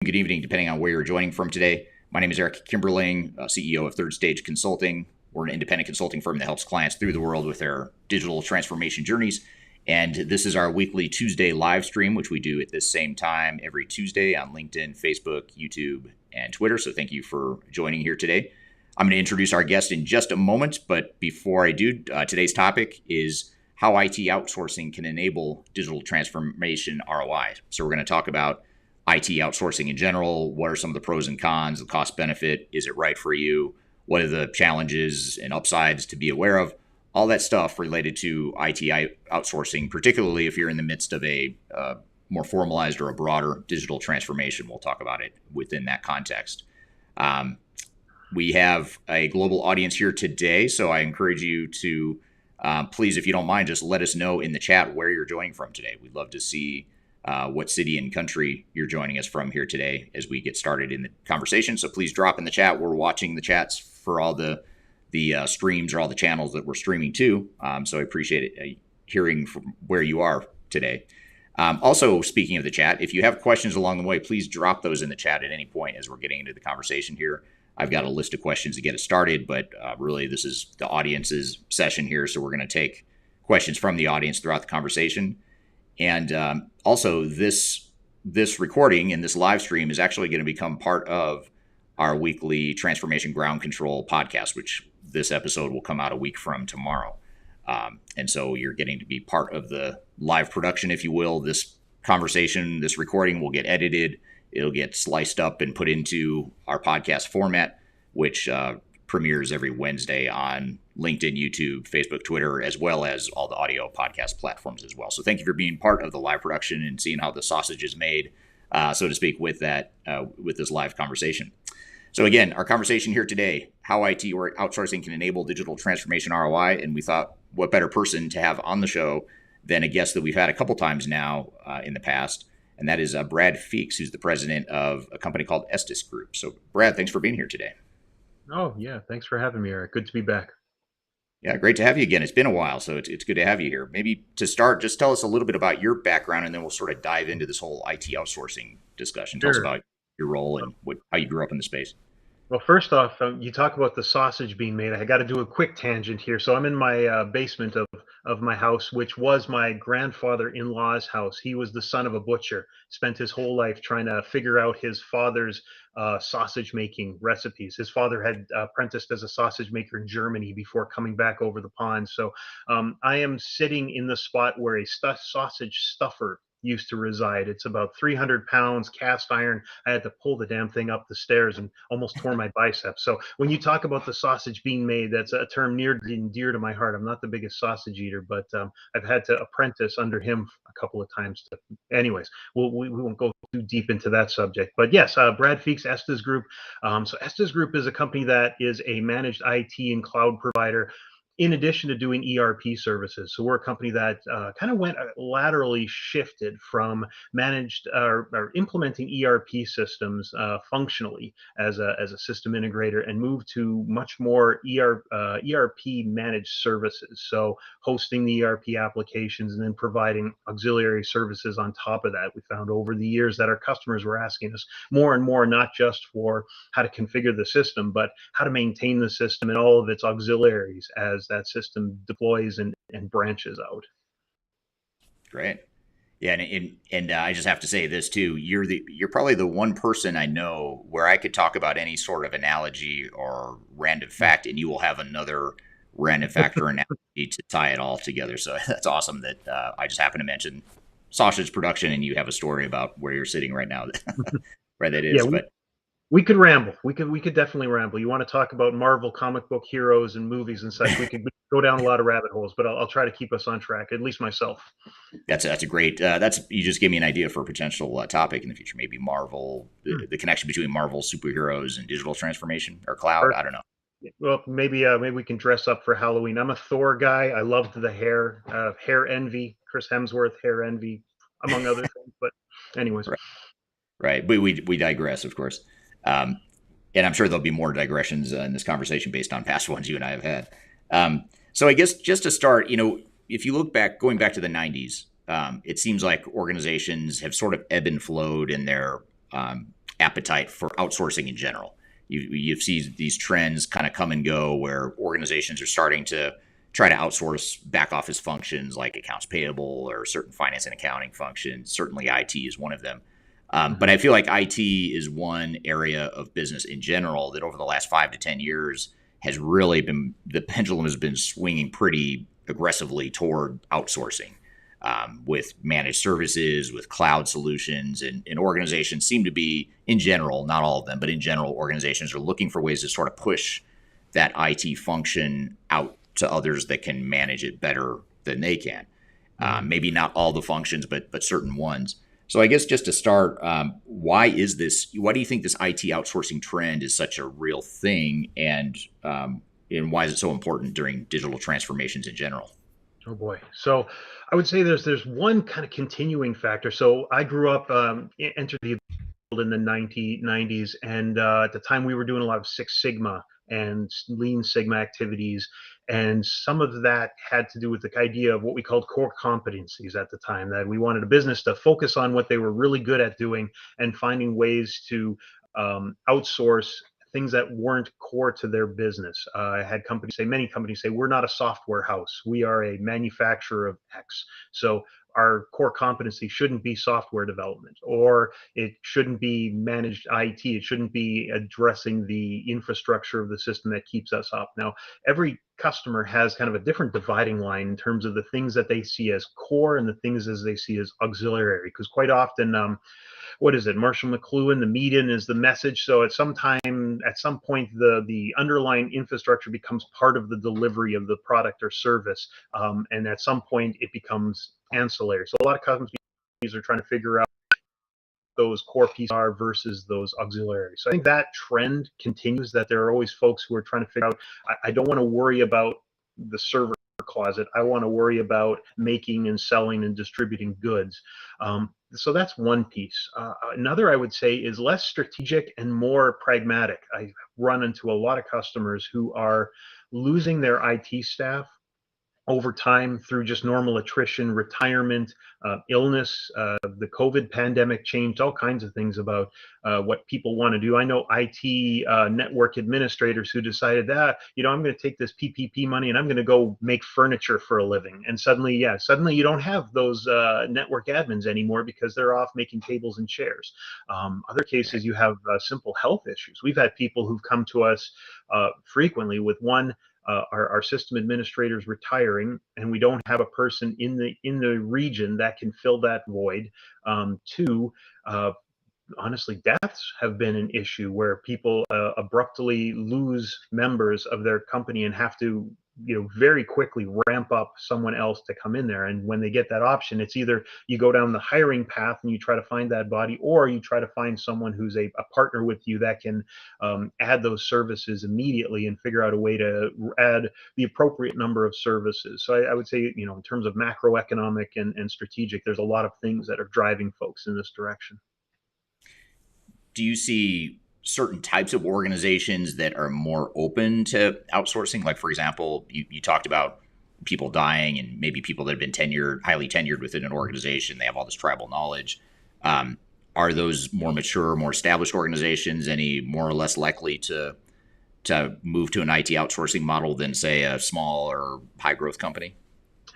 Good evening, depending on where you're joining from today. My name is Eric Kimberling, CEO of Third Stage Consulting. We're an independent consulting firm that helps clients through the world with their digital transformation journeys. And this is our weekly Tuesday live stream, which we do at the same time every Tuesday on LinkedIn, Facebook, YouTube, and Twitter. So thank you for joining here today. I'm going to introduce our guest in just a moment, but before I do, today's topic is how IT outsourcing can enable digital transformation ROI. So we're going to talk about IT outsourcing in general. What are some of the pros and cons, the cost benefit? Is it right for you? What are the challenges and upsides to be aware of? All that stuff related to IT outsourcing, particularly if you're in the midst of a more formalized or a broader digital transformation. We'll talk about it within that context. We have a global audience here today, so I encourage you to please, if you don't mind, just let us know in the chat where you're joining from today. We'd love to see what city and country you're joining us from here today as we get started in the conversation. So please drop in the chat. We're watching the chats for all the streams or all the channels that we're streaming to. So I appreciate it hearing from where you are today. Also, speaking of the chat, if you have questions along the way, please drop those in the chat at any point as we're getting into the conversation here. I've got a list of questions to get us started, but really this is the audience's session here. So we're going to take questions from the audience throughout the conversation. And also, this recording and this live stream is actually going to become part of our weekly Transformation Ground Control podcast, which this episode will come out a week from tomorrow. And so you're getting to be part of the live production, if you will. This conversation, this recording will get edited. It'll get sliced up and put into our podcast format, which premieres every Wednesday on LinkedIn, YouTube, Facebook, Twitter, as well as all the audio podcast platforms as well. So thank you for being part of the live production and seeing how the sausage is made, so to speak, with that, with this live conversation. So again, our conversation here today, how IT outsourcing can enable digital transformation ROI. And we thought, what better person to have on the show than a guest that we've had a couple times now in the past. And that is Brad Feakes, who's the president of a company called Estes Group. So Brad, thanks for being here today. Oh, yeah. Thanks for having me, Eric. Good to be back. Yeah, great to have you again. It's been a while, so it's good to have you here. Maybe to start, just tell us a little bit about your background, and then we'll sort of dive into this whole IT outsourcing discussion. Tell us Sure. about your role and how you grew up in the space. Well, first off, you talk about the sausage being made. I got to do a quick tangent here. So I'm in my basement of my house, which was my grandfather-in-law's house. He was the son of a butcher, spent his whole life trying to figure out his father's sausage making recipes. His father had apprenticed as a sausage maker in Germany before coming back over the pond. So I am sitting in the spot where a sausage stuffer used to reside. It's about 300 pounds, cast iron. I had to pull the damn thing up the stairs and almost tore my biceps. So when you talk about the sausage being made, that's a term near and dear to my heart. I'm not the biggest sausage eater, but I've had to apprentice under him a couple of times. Anyways, we won't go too deep into that subject. But yes, Brad Feakes, Estes Group. So Estes Group is a company that is a managed IT and cloud provider in addition to doing ERP services. So we're a company that kind of went laterally shifted from managed or implementing ERP systems functionally as a system integrator and moved to much more ERP managed services. So hosting the ERP applications and then providing auxiliary services on top of that. We found over the years that our customers were asking us more and more, not just for how to configure the system, but how to maintain the system and all of its auxiliaries as that system deploys and branches out. Great. Yeah, and I just have to say this too. You're probably the one person I know where I could talk about any sort of analogy or random fact, and you will have another random fact or analogy to tie it all together. So that's awesome that I just happened to mention sausage production, and you have a story about where you're sitting right now, where that is. Yeah, But we could ramble. We could definitely ramble. You want to talk about Marvel comic book heroes and movies and such? We could go down a lot of rabbit holes, but I'll try to keep us on track. At least myself. that's a great. You just gave me an idea for a potential topic in the future. Maybe Marvel, the connection between Marvel superheroes and digital transformation or cloud. Perfect. I don't know. Well, maybe we can dress up for Halloween. I'm a Thor guy. I loved the hair envy, Chris Hemsworth hair envy, among other things. But anyways, Right. Right. But we digress, of course. And I'm sure there'll be more digressions in this conversation based on past ones you and I have had. So I guess just to start, if you look back, going back to the 90s, it seems like organizations have sort of ebb and flowed in their appetite for outsourcing in general. You see these trends kind of come and go where organizations are starting to try to outsource back office functions like accounts payable or certain finance and accounting functions. Certainly, IT is one of them. But I feel like IT is one area of business in general that over the last 5 to 10 years has really been, the pendulum has been swinging pretty aggressively toward outsourcing, with managed services, with cloud solutions, and organizations seem to be, in general, not all of them, but in general, organizations are looking for ways to sort of push that IT function out to others that can manage it better than they can. Maybe not all the functions, but certain ones. So I guess just to start, why do you think this IT outsourcing trend is such a real thing, and why is it so important during digital transformations in general? Oh boy. So I would say there's one kind of continuing factor. So I grew up, entered the in the 90s, and at the time we were doing a lot of Six Sigma and Lean Sigma activities, and some of that had to do with the idea of what we called core competencies at the time, that we wanted a business to focus on what they were really good at doing and finding ways to outsource things that weren't core to their business. I had many companies say, we're not a software house, we are a manufacturer of X. So our core competency shouldn't be software development, or it shouldn't be managed IT. It shouldn't be addressing the infrastructure of the system that keeps us up. Now, every customer has kind of a different dividing line in terms of the things that they see as core and the things as they see as auxiliary, because quite often, what is it? Marshall McLuhan, the median is the message. So at some point, the underlying infrastructure becomes part of the delivery of the product or service, and at some point it becomes ancillary. So a lot of companies are trying to figure out those core pieces are versus those auxiliaries. So I think that trend continues, that there are always folks who are trying to figure out, I don't want to worry about the server closet. I want to worry about making and selling and distributing goods. So that's one piece. Another, I would say, is less strategic and more pragmatic. I run into a lot of customers who are losing their IT staff over time through just normal attrition, retirement, illness. The COVID pandemic changed all kinds of things about what people want to do. I know IT network administrators who decided that, I'm going to take this PPP money and I'm going to go make furniture for a living. And suddenly you don't have those network admins anymore because they're off making tables and chairs. Other cases, you have simple health issues. We've had people who've come to us frequently with our system administrators retiring, and we don't have a person in the region that can fill that void. Two, honestly, deaths have been an issue where people abruptly lose members of their company and have to, very quickly ramp up someone else to come in there. And when they get that option, it's either you go down the hiring path and you try to find that body, or you try to find someone who's a partner with you that can add those services immediately and figure out a way to add the appropriate number of services. So I would say, in terms of macroeconomic and strategic, there's a lot of things that are driving folks in this direction. Do you see certain types of organizations that are more open to outsourcing? Like, for example, you talked about people dying and maybe people that have been highly tenured within an organization. They have all this tribal knowledge. Are those more mature, more established organizations any more or less likely to move to an IT outsourcing model than, say, a small or high growth company?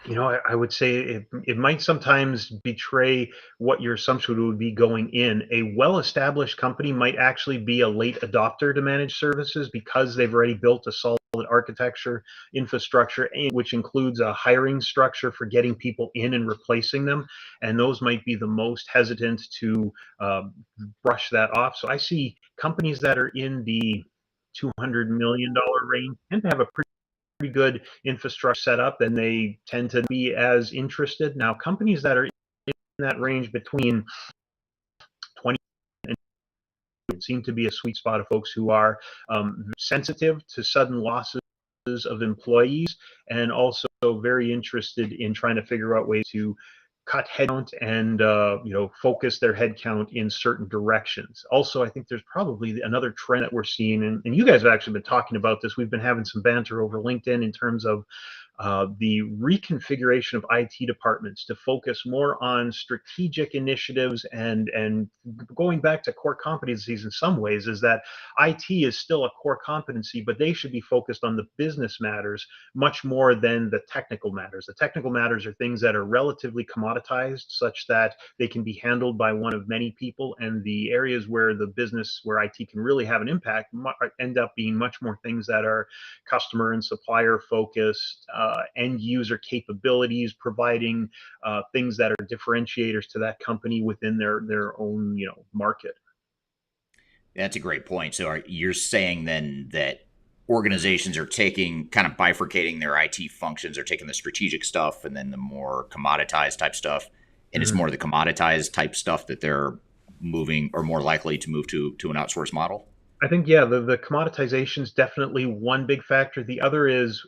I would say it might sometimes betray what your assumption would be going in. A well-established company might actually be a late adopter to managed services because they've already built a solid architecture, infrastructure, which includes a hiring structure for getting people in and replacing them. And those might be the most hesitant to brush that off. So I see companies that are in the $200 million range tend to have a pretty good infrastructure set up, and they tend to be as interested. Now, companies that are in that range between 20 and seem to be a sweet spot of folks who are sensitive to sudden losses of employees, and also very interested in trying to figure out ways to cut headcount and focus their headcount in certain directions. Also, I think there's probably another trend that we're seeing, and you guys have actually been talking about this. We've been having some banter over LinkedIn in terms of the reconfiguration of IT departments to focus more on strategic initiatives and going back to core competencies in some ways is that IT is still a core competency, but they should be focused on the business matters much more than the technical matters. The technical matters are things that are relatively commoditized, such that they can be handled by one of many people, and the areas where the business, where IT can really have an impact, end up being much more things that are customer and supplier focused, end user capabilities, providing things that are differentiators to that company within their own market. That's a great point. So you're saying then that organizations are taking kind of bifurcating their IT functions, are taking the strategic stuff and then the more commoditized type stuff, and it's Mhm. more the commoditized type stuff that they're moving or more likely to move to an outsource model. I think, yeah, the commoditization is definitely one big factor. The other is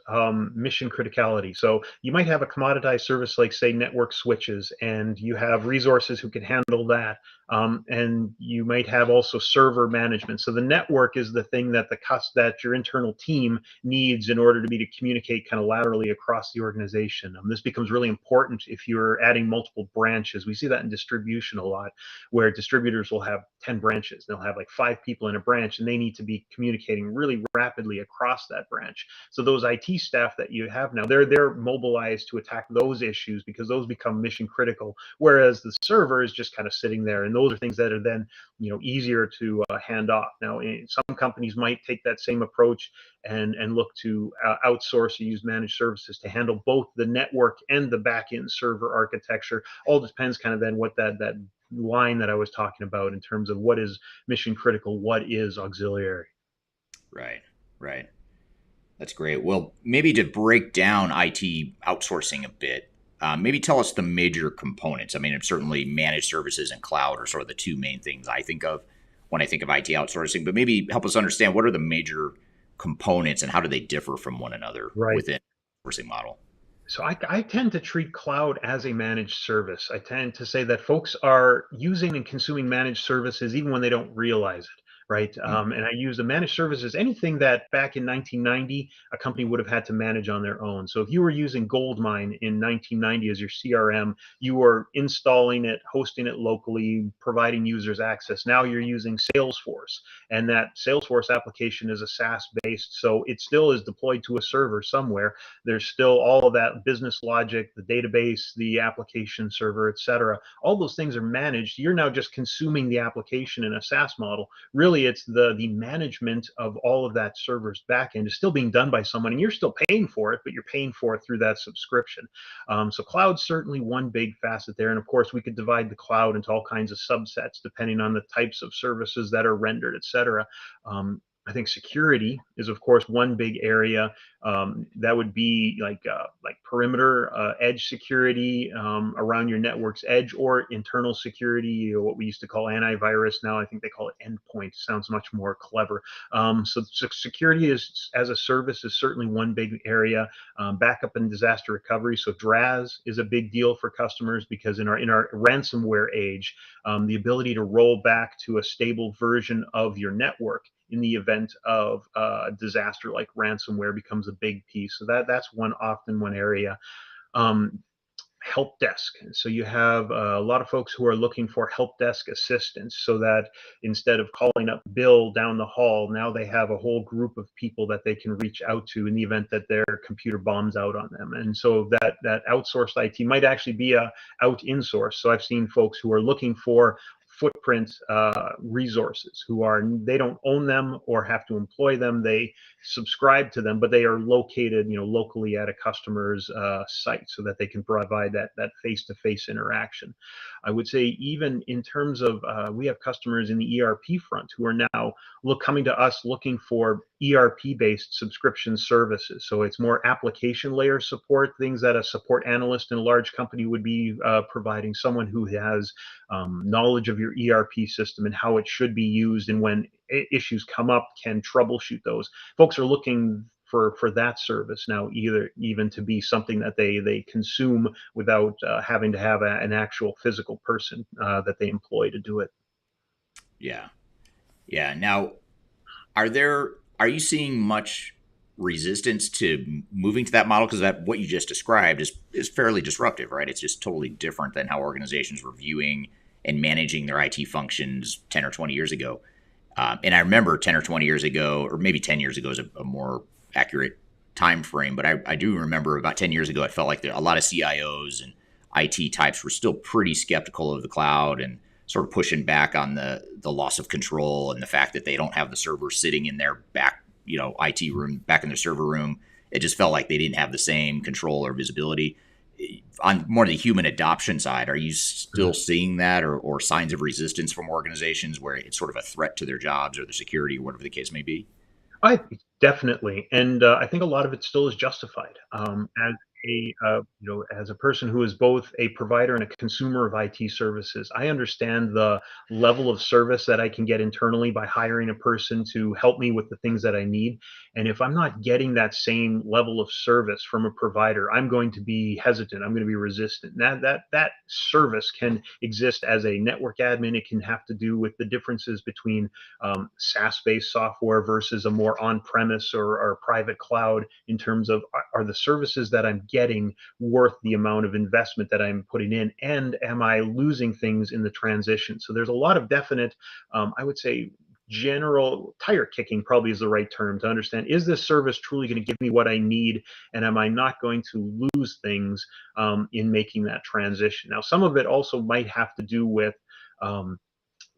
mission criticality. So you might have a commoditized service like, say, network switches, and you have resources who can handle that. And you might have also server management. So the network is the thing that that your internal team needs in order to be to communicate kind of laterally across the organization. This becomes really important if you're adding multiple branches. We see that in distribution a lot, where distributors will have 10 branches. They'll have like 5 people in a branch, and they need to be communicating really rapidly across that branch. So those IT staff that you have now, they're mobilized to attack those issues because those become mission critical, whereas the server is just kind of sitting there. And those are things that are then easier to hand off. Now, some companies might take that same approach and look to outsource or use managed services to handle both the network and the back end server architecture. All depends kind of then what that line that I was talking about in terms of what is mission critical, what is auxiliary. Right, right. That's great. Well, maybe to break down IT outsourcing a bit, maybe tell us the major components. I mean, certainly managed services and cloud are sort of the two main things I think of when I think of IT outsourcing, but maybe help us understand what are the major components and how do they differ from one another Right. within the outsourcing model? So I tend to treat cloud as a managed service. I tend to say that folks are using and consuming managed services even when they don't realize it, right? Mm-hmm. And I use the managed services, anything that back in 1990 a company would have had to manage on their own. So if you were using Goldmine in 1990 as your CRM, you were installing it, hosting it locally, providing users access. Now you're using Salesforce, and that Salesforce application is a SaaS based, so it still is deployed to a server somewhere. There's still all of that business logic, the database, the application server, et cetera. All those things are managed. You're now just consuming the application in a SaaS model. Really, it's the management of all of that server's backend is still being done by someone, and you're still paying for it, but you're paying for it through that subscription. So cloud's certainly one big facet there. And of course, we could divide the cloud into all kinds of subsets depending on the types of services that are rendered, et cetera. I think security is, of course, one big area. That would be like perimeter edge security around your network's edge, or internal security, or what we used to call antivirus. Now I think they call it endpoint. Sounds much more clever. So security is as a service is certainly one big area. Backup and disaster recovery. So DRAS is a big deal for customers because in our ransomware age, the ability to roll back to a stable version of your network in the event of a disaster like ransomware becomes a big piece. So that's one area. Um, Help desk. So you have a lot of folks who are looking for help desk assistance, so that instead of calling up Bill down the hall, now they have a whole group of people that they can reach out to in the event that their computer bombs out on them. And so that outsourced IT might actually be a out insource. So I've seen folks who are looking for footprint resources, who are, they don't own them or have to employ them, they subscribe to them, but they are located locally at a customer's site, so that they can provide that face-to-face interaction. I would say, even in terms of we have customers in the ERP front who are now coming to us looking for ERP based subscription services. So it's more application layer support, things that a support analyst in a large company would be providing, someone who has knowledge of your ERP system and how it should be used, and when issues come up, can troubleshoot those. Folks are looking for that service now, either even to be something that they consume without having to have an actual physical person that they employ to do it. Yeah. Yeah. Now, are you seeing much? resistance to moving to that model? Because that what you just described is fairly disruptive, right? It's just totally different than how organizations were viewing and managing their IT functions 10 or 20 years ago. And I remember 10 or 20 years ago, or maybe 10 years ago is a more accurate time frame, but I do remember about 10 years ago, it felt like a lot of CIOs and IT types were still pretty skeptical of the cloud and sort of pushing back on the loss of control and the fact that they don't have the server sitting in their back, IT room, back in their server room. It just felt like they didn't have the same control or visibility. On more the human adoption side, are you still seeing that or signs of resistance from organizations where it's sort of a threat to their jobs or their security or whatever the case may be? I definitely, and I think a lot of it still is justified. As a person who is both a provider and a consumer of IT services, I understand the level of service that I can get internally by hiring a person to help me with the things that I need. And if I'm not getting that same level of service from a provider, I'm going to be hesitant. I'm going to be resistant. That service can exist as a network admin. It can have to do with the differences between SaaS-based software versus a more on-premise or private cloud in terms of are the services that I'm getting worth the amount of investment that I'm putting in, and am I losing things in the transition? So there's a lot of definite, I would say, general tire kicking probably is the right term to understand, is this service truly going to give me what I need, and am I not going to lose things in making that transition? Now, some of it also might have to do with um,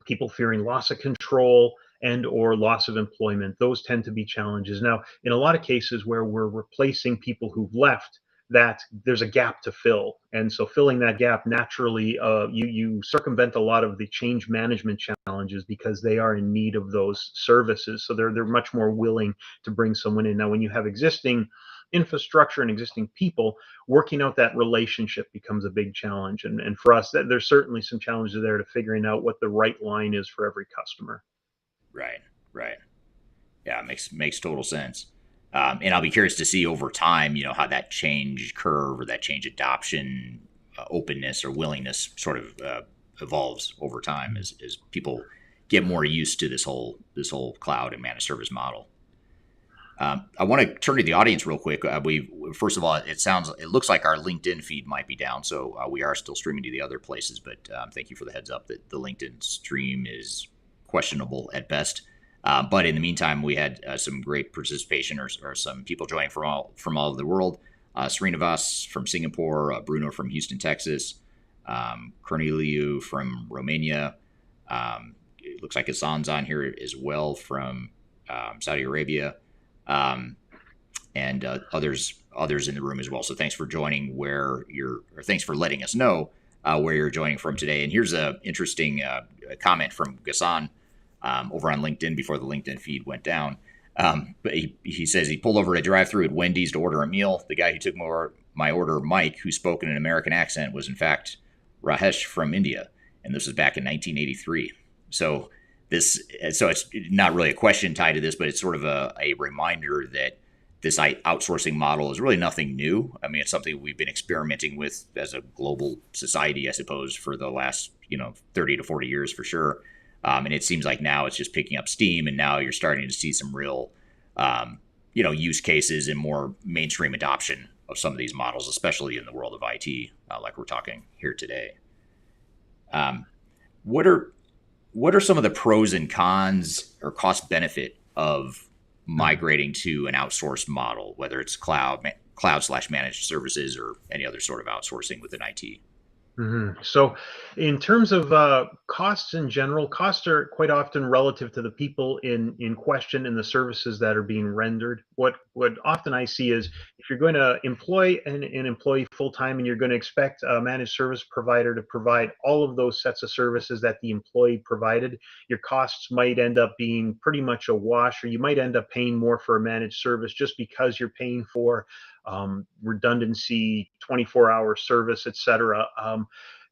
people fearing loss of control and or loss of employment. Those tend to be challenges. Now, in a lot of cases where we're replacing people who've left, that there's a gap to fill, and so filling that gap naturally, you circumvent a lot of the change management challenges because they are in need of those services, so they're much more willing to bring someone in. Now when you have existing infrastructure and existing people, working out that relationship becomes a big challenge. And for us, there's certainly some challenges there to figuring out what the right line is for every customer. Right, right. Yeah, makes total sense. And I'll be curious to see over time, how that change curve or that change adoption, openness or willingness sort of evolves over time as people get more used to this whole cloud and managed service model. I want to turn to the audience real quick. We first of all, it looks like our LinkedIn feed might be down, so we are still streaming to the other places. But thank you for the heads up that the LinkedIn stream is questionable at best. But in the meantime, we had some great participation or some people joining from all over the world. Srinivas from Singapore, Bruno from Houston, Texas, Corneliu from Romania. It looks like Hassan's on here as well from Saudi Arabia, um, and others in the room as well. So thanks for joining or thanks for letting us know where you're joining from today. And here's a interesting comment from Gassan over on LinkedIn before the LinkedIn feed went down. But he says he pulled over at a drive-through at Wendy's to order a meal. The guy who took my order, Mike, who spoke in an American accent, was in fact Rajesh from India, and this was back in 1983. So it's not really a question tied to this, but it's sort of a reminder that this outsourcing model is really nothing new. I mean, it's something we've been experimenting with as a global society, I suppose, for the last 30 to 40 years for sure. And it seems like now it's just picking up steam, and now you're starting to see some real, use cases and more mainstream adoption of some of these models, especially in the world of IT, like we're talking here today. Um, what are what are some of the pros and cons or cost benefit of migrating to an outsourced model, whether it's cloud slash managed services or any other sort of outsourcing within IT? So, in terms of costs in general, costs are quite often relative to the people in question and the services that are being rendered. What often I see is if you're going to employ an employee full time and you're going to expect a managed service provider to provide all of those sets of services that the employee provided, your costs might end up being pretty much a wash, or you might end up paying more for a managed service just because you're paying for redundancy, 24-hour service, etc.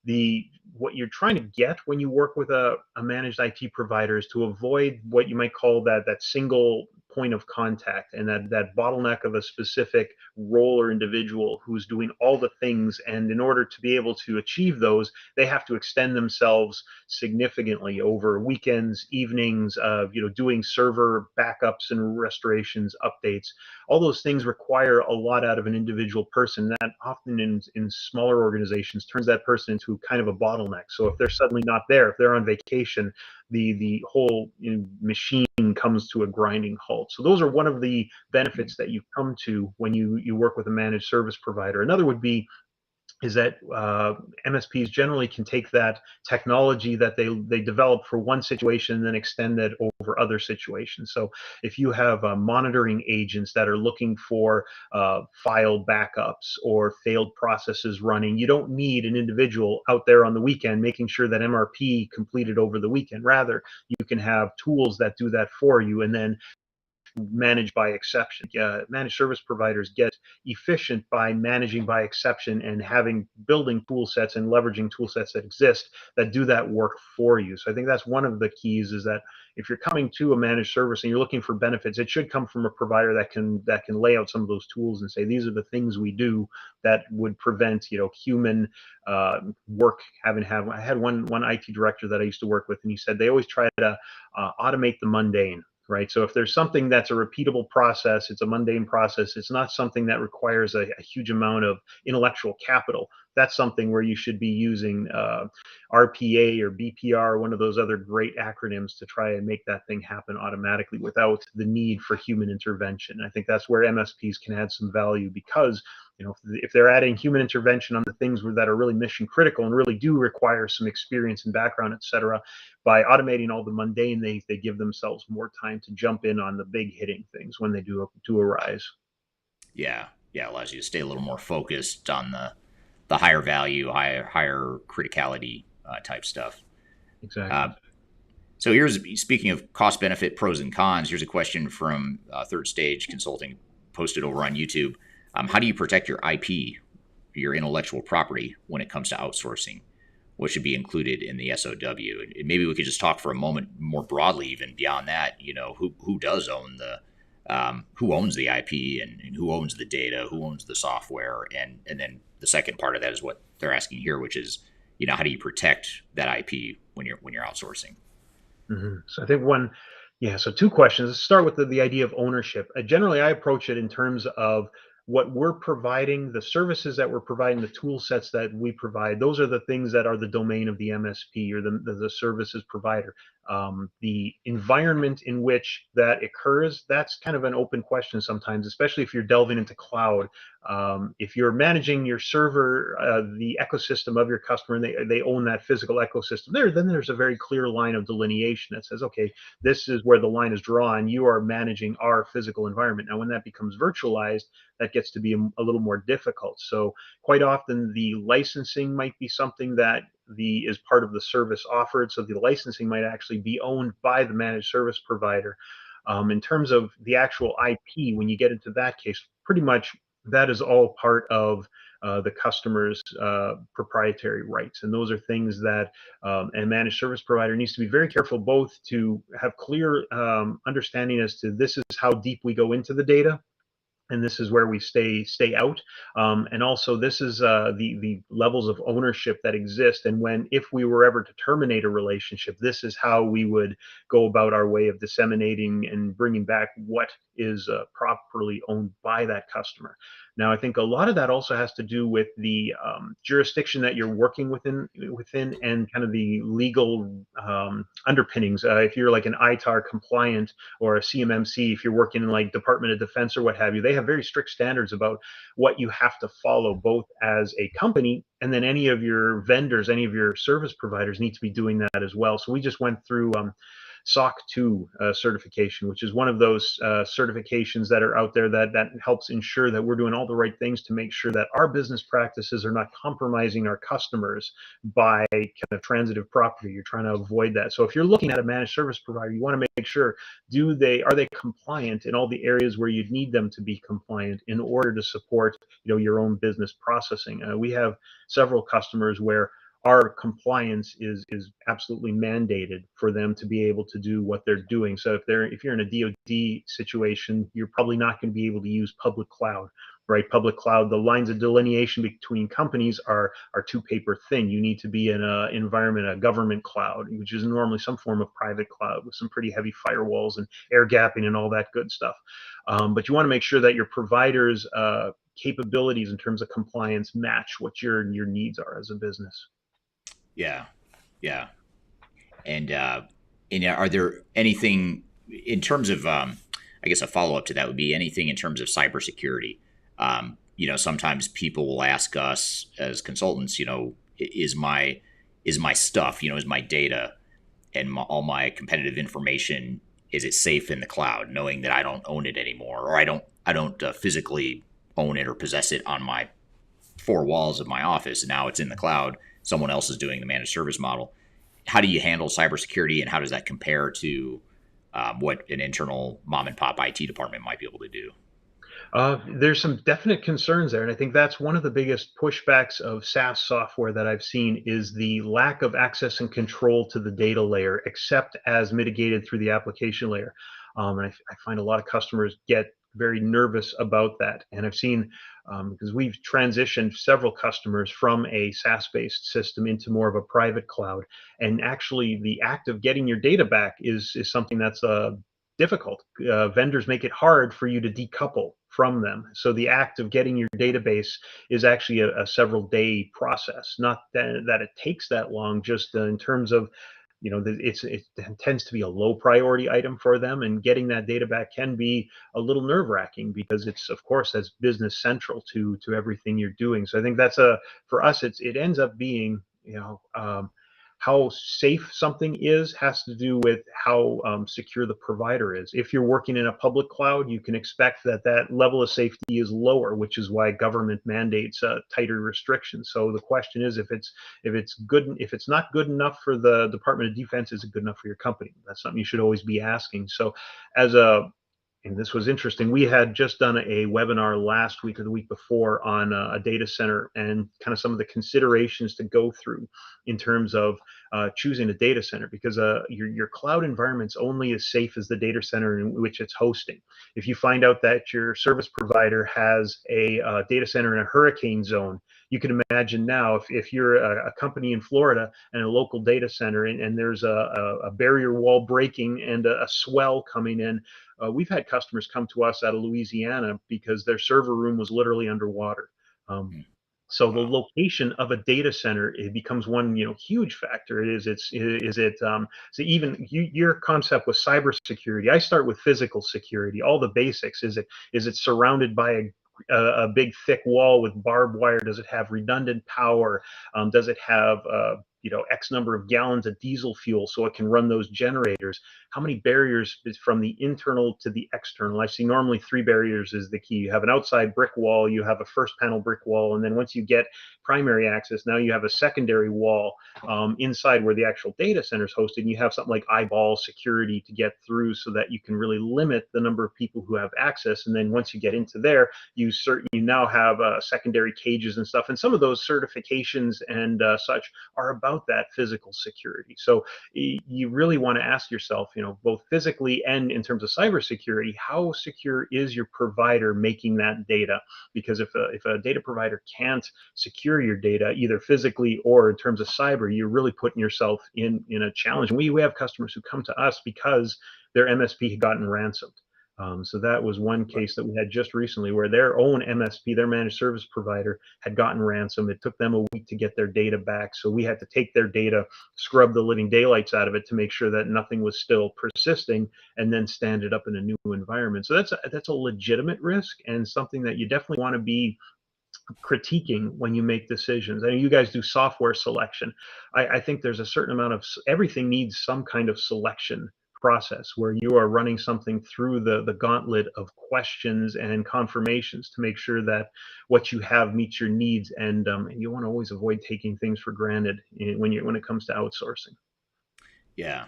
The What you're trying to get when you work with a managed IT provider is to avoid what you might call that single point of contact, and that bottleneck of a specific role or individual who's doing all the things. And in order to be able to achieve those, they have to extend themselves significantly over weekends, evenings, doing server backups and restorations, updates. All those things require a lot out of an individual person. That often in smaller organizations turns that person into kind of a bottleneck. So if they're suddenly not there, if they're on vacation, the whole machine comes to a grinding halt. So those are one of the benefits that you come to when you work with a managed service provider. Another would be is that MSPs generally can take that technology that they develop for one situation and then extend that over other situations. So if you have monitoring agents that are looking for file backups or failed processes running, you don't need an individual out there on the weekend making sure that MRP completed over the weekend. Rather, you can have tools that do that for you, and then manage by exception. Managed service providers get efficient by managing by exception and having building tool sets and leveraging tool sets that exist that do that work for you. So I think that's one of the keys, is that if you're coming to a managed service and you're looking for benefits, it should come from a provider that can lay out some of those tools and say, these are the things we do that would prevent human work I had one IT director that I used to work with, and he said they always try to automate the mundane. Right. So if there's something that's a repeatable process, it's a mundane process, it's not something that requires a huge amount of intellectual capital. That's something where you should be using RPA or BPR, one of those other great acronyms, to try and make that thing happen automatically without the need for human intervention. I think that's where MSPs can add some value, because if they're adding human intervention on the things that are really mission critical and really do require some experience and background, et cetera, by automating all the mundane, they give themselves more time to jump in on the big hitting things when they do arise. Yeah, yeah, allows you to stay a little more focused on the higher value, higher criticality type stuff. Exactly. Uh, so here's, speaking of cost benefit pros and cons. Here's a question from Third Stage Consulting, posted over on YouTube. How do you protect your IP, your intellectual property, when it comes to outsourcing? What should be included in the SOW? And maybe we could just talk for a moment more broadly, even beyond that. Who does own who owns the IP, and who owns the data, who owns the software, and then the second part of that is what they're asking here, which is, how do you protect that IP when you're outsourcing? So I think so two questions. Let's start with the idea of ownership. Generally, I approach it in terms of what we're providing, the services that we're providing, the tool sets that we provide. Those are the things that are the domain of the MSP or the services provider. The environment in which that occurs, that's kind of an open question sometimes, especially if you're delving into cloud. If you're managing your server, the ecosystem of your customer, and they own that physical ecosystem then there's a very clear line of delineation that says, okay, this is where the line is drawn. You are managing our physical environment. Now, when that becomes virtualized, that gets to be a little more difficult. So quite often the licensing might be something that is part of the service offered. So the licensing might actually be owned by the managed service provider. In terms of the actual IP, when you get into that case, pretty much that is all part of the customer's proprietary rights. And those are things that a managed service provider needs to be very careful, both to have clear understanding as to this is how deep we go into the data, and this is where we stay out, and also this is the levels of ownership that exist. And if we were ever to terminate a relationship, this is how we would go about our way of disseminating and bringing back what is properly owned by that customer. Now, I think a lot of that also has to do with the jurisdiction that you're working within, and kind of the legal underpinnings. If you're like an ITAR compliant or a CMMC, if you're working in like Department of Defense or what have you, they have very strict standards about what you have to follow, both as a company, and then any of your vendors, any of your service providers need to be doing that as well. So we just went through SOC 2 certification, which is one of those certifications that are out there that helps ensure that we're doing all the right things to make sure that our business practices are not compromising our customers by kind of transitive property. You're trying to avoid that. So if you're looking at a managed service provider, you want to make sure, are they compliant in all the areas where you'd need them to be compliant in order to support your own business processing. We have several customers where our compliance is absolutely mandated for them to be able to do what they're doing. So if you're in a DoD situation, you're probably not going to be able to use public cloud, right? Public cloud, the lines of delineation between companies are too paper thin. You need to be in a environment, a government cloud, which is normally some form of private cloud with some pretty heavy firewalls and air gapping and all that good stuff. But you want to make sure that your providers capabilities in terms of compliance match what your needs are as a business. Yeah, yeah. And are there anything in terms of, I guess a follow up to that would be anything in terms of cybersecurity? Sometimes people will ask us as consultants, is my stuff, is my data and all my competitive information, is it safe in the cloud, knowing that I don't own it anymore, or I don't physically own it or possess it on my four walls of my office. And now it's in the cloud. Someone else is doing the managed service model. How do you handle cybersecurity, and how does that compare to what an internal mom and pop IT department might be able to do? There's some definite concerns there, and I think that's one of the biggest pushbacks of SaaS software that I've seen is the lack of access and control to the data layer, except as mitigated through the application layer. And I find a lot of customers get very nervous about that, and I've seen because we've transitioned several customers from a SaaS-based system into more of a private cloud, and actually the act of getting your data back is something that's difficult. Vendors make it hard for you to decouple from them. So the act of getting your database is actually a several day process. Not that it takes that long, just in terms of it tends to be a low priority item for them, and getting that data back can be a little nerve wracking because it's of course that's business central to everything you're doing. So I think that's a for us it ends up being how safe something is has to do with how secure the provider is. If you're working in a public cloud, you can expect that that level of safety is lower, which is why government mandates tighter restrictions. So the question is, if it's not good enough for the Department of Defense, is it good enough for your company? That's something you should always be asking. So as a and this was interesting. We had just done a webinar last week or the week before on a data center and kind of some of the considerations to go through in terms of choosing a data center, because your cloud environment's only as safe as the data center in which it's hosting. If you find out that your service provider has a data center in a hurricane zone, you can imagine now if you're a company in Florida and a local data center, and there's a barrier wall breaking and a swell coming in. We've had customers come to us out of Louisiana because their server room was literally underwater. Um, so the Wow. location of a data center, it becomes one huge factor. It is it's is it so even your concept with cybersecurity. I start with physical security, all the basics. Is it surrounded by a big thick wall with barbed wire? Does it have redundant power? Does it have X number of gallons of diesel fuel so it can run those generators? How many barriers is from the internal to the external? I see normally three barriers is the key. You have an outside brick wall, you have a first panel brick wall, and then once you get primary access, now you have a secondary wall inside where the actual data center is hosted, and you have something like eyeball security to get through so that you can really limit the number of people who have access. And then once you get into there, you now have secondary cages and stuff, and some of those certifications and such are about that physical security. So you really want to ask yourself, both physically and in terms of cybersecurity, how secure is your provider making that data? Because if a data provider can't secure your data, either physically or in terms of cyber, you're really putting yourself in a challenge. And we have customers who come to us because their MSP had gotten ransomed. So that was one case that we had just recently where their own MSP, their managed service provider, had gotten ransom. It took them a week to get their data back. So we had to take their data, scrub the living daylights out of it to make sure that nothing was still persisting, and then stand it up in a new environment. So that's a legitimate risk and something that you definitely want to be critiquing when you make decisions. I know you guys do software selection. I think there's a certain amount of everything needs some kind of selection process where you are running something through the gauntlet of questions and confirmations to make sure that what you have meets your needs. And you want to always avoid taking things for granted when it comes to outsourcing. Yeah.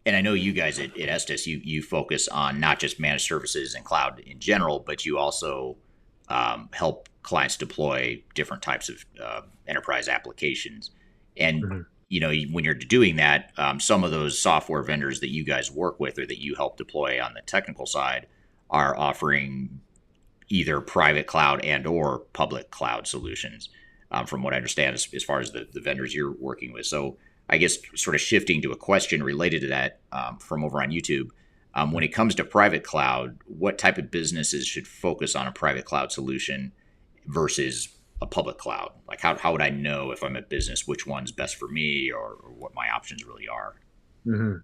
And I know you guys at Estes, you focus on not just managed services and cloud in general, but you also help clients deploy different types of enterprise applications. And Mhm. when you're doing that, some of those software vendors that you guys work with or that you help deploy on the technical side are offering either private cloud and or public cloud solutions, from what I understand, as far as the vendors you're working with. So I guess sort of shifting to a question related to that, from over on YouTube. When it comes to private cloud, what type of businesses should focus on a private cloud solution versus a public cloud? Like, how would I know if I'm a business which one's best for me, or what my options really are? Mhm.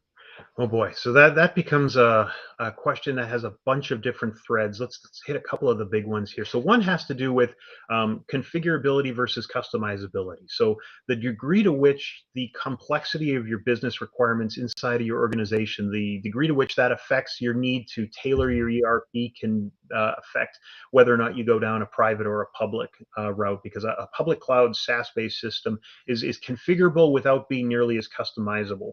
Oh boy, so that becomes a question that has a bunch of different threads. Let's hit a couple of the big ones here. So one has to do with configurability versus customizability. So the degree to which the complexity of your business requirements inside of your organization, the degree to which that affects your need to tailor your ERP can affect whether or not you go down a private or a public route. Because a public cloud SaaS-based system is configurable without being nearly as customizable.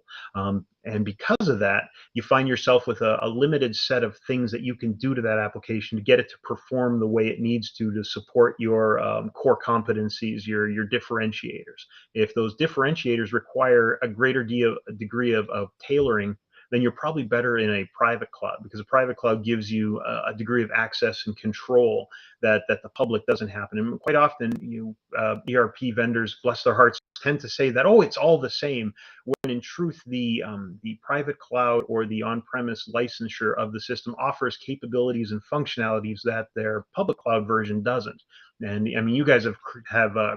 And because of that, you find yourself with a limited set of things that you can do to that application to get it to perform the way it needs to support your core competencies, your differentiators. If those differentiators require a greater degree of tailoring, then you're probably better in a private cloud, because a private cloud gives you a degree of access and control that the public doesn't happen. And quite often, ERP vendors, bless their hearts, tend to say that, oh, it's all the same, when in truth the private cloud or the on-premise licensure of the system offers capabilities and functionalities that their public cloud version doesn't. And I mean, you guys have